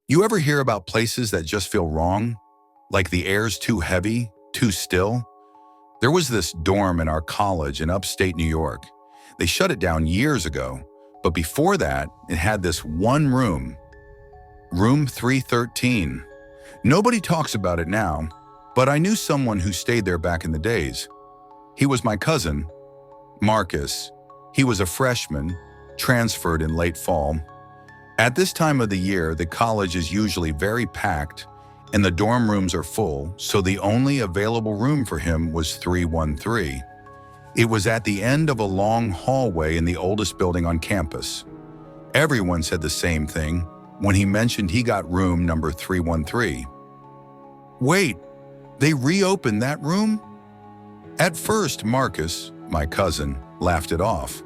You ever hear about places that just feel wrong? Like the air's too heavy, too still? There was this dorm in our college in upstate New York. They shut it down years ago, but before that, it had this one room, room 313. Nobody talks about it now, but I knew someone who stayed there back in the days. He was my cousin, Marcus. He was a freshman, transferred in late fall. At this time of the year, the college is usually very packed and the dorm rooms are full, so the only available room for him was 313. It was at the end of a long hallway in the oldest building on campus. Everyone said the same thing when he mentioned he got room number 313. Wait, they reopened that room? At first, Marcus, my cousin, laughed it off.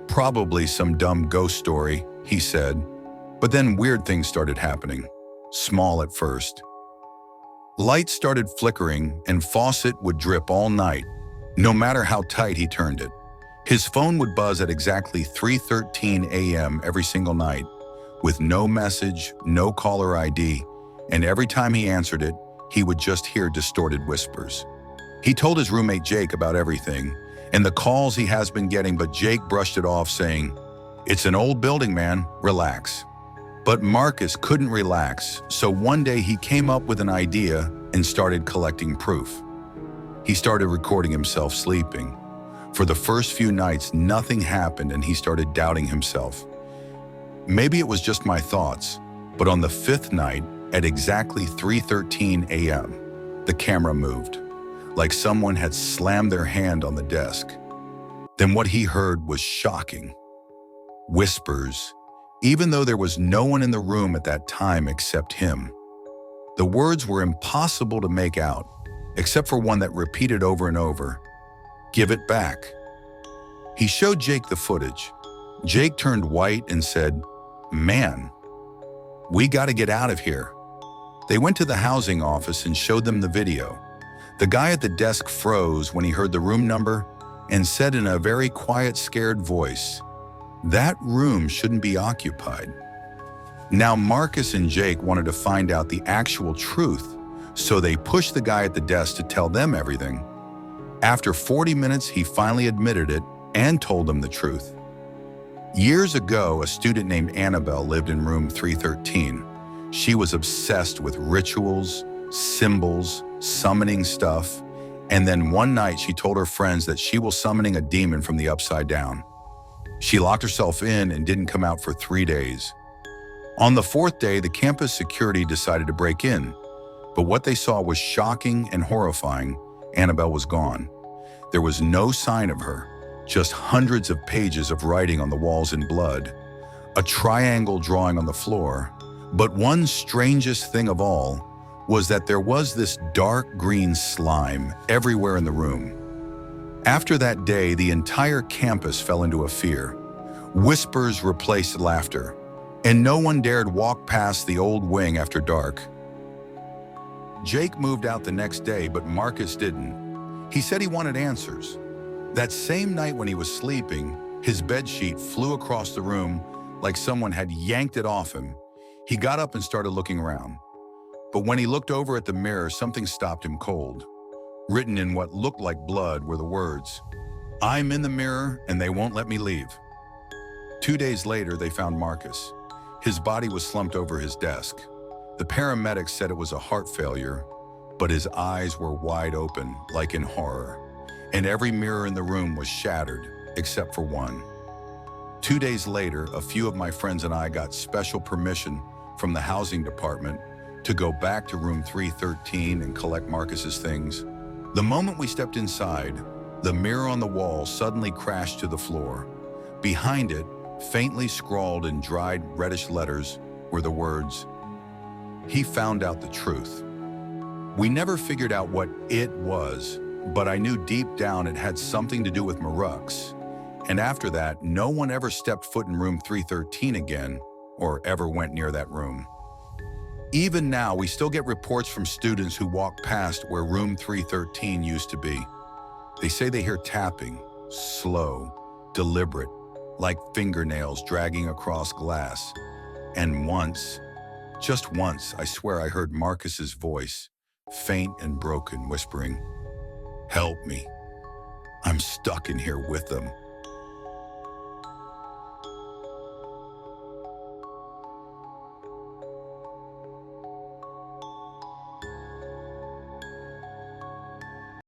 Probably some dumb ghost story, he said. But then weird things started happening, small at first. Lights started flickering and faucet would drip all night, no matter how tight he turned it. His phone would buzz at exactly 3:13 a.m. every single night, with no message, no caller ID, and every time he answered it, he would just hear distorted whispers. He told his roommate Jake about everything, and the calls he has been getting, but Jake brushed it off saying, "It's an old building, man, relax." But Marcus couldn't relax, so one day he came up with an idea and started collecting proof. He started recording himself sleeping. For the first few nights, nothing happened and he started doubting himself. Maybe it was just my thoughts, but on the fifth night, at exactly 3:13 a.m., the camera moved, like someone had slammed their hand on the desk. Then what he heard was shocking. Whispers, even though there was no one in the room at that time except him. The words were impossible to make out, except for one that repeated over and over, "Give it back." He showed Jake the footage. Jake turned white and said, "Man, we gotta get out of here." They went to the housing office and showed them the video. The guy at the desk froze when he heard the room number and said in a very quiet, scared voice, "That room shouldn't be occupied." Now Marcus and Jake wanted to find out the actual truth, so they pushed the guy at the desk to tell them everything. After 40 minutes, he finally admitted it and told them the truth. Years ago, a student named Annabelle lived in room 313. She was obsessed with rituals, symbols, summoning stuff, and then one night she told her friends that she was summoning a demon from the upside down. She locked herself in and didn't come out for 3 days. On the fourth day, the campus security decided to break in, but what they saw was shocking and horrifying. Annabelle was gone. There was no sign of her, just hundreds of pages of writing on the walls in blood, a triangle drawing on the floor. But one strangest thing of all was that there was this dark green slime everywhere in the room. After that day, the entire campus fell into a fear. Whispers replaced laughter, and no one dared walk past the old wing after dark. Jake moved out the next day, but Marcus didn't. He said he wanted answers. That same night when he was sleeping, his bedsheet flew across the room like someone had yanked it off him. He got up and started looking around. But when he looked over at the mirror, something stopped him cold. Written in what looked like blood were the words, "I'm in the mirror and they won't let me leave." 2 days later, they found Marcus. His body was slumped over his desk. The paramedics said it was a heart failure, but his eyes were wide open, like in horror, and every mirror in the room was shattered, except for one. 2 days later, a few of my friends and I got special permission from the housing department to go back to room 313 and collect Marcus's things. The moment we stepped inside, the mirror on the wall suddenly crashed to the floor. Behind it, faintly scrawled in dried reddish letters, were the words, "He found out the truth." We never figured out what it was, but I knew deep down it had something to do with Marux. And after that, no one ever stepped foot in room 313 again, or ever went near that room. Even now, we still get reports from students who walk past where room 313 used to be. They say they hear tapping, slow, deliberate, like fingernails dragging across glass. And once, Just once, I swear I heard Marcus's voice, faint and broken, whispering, "Help me. I'm stuck in here with them."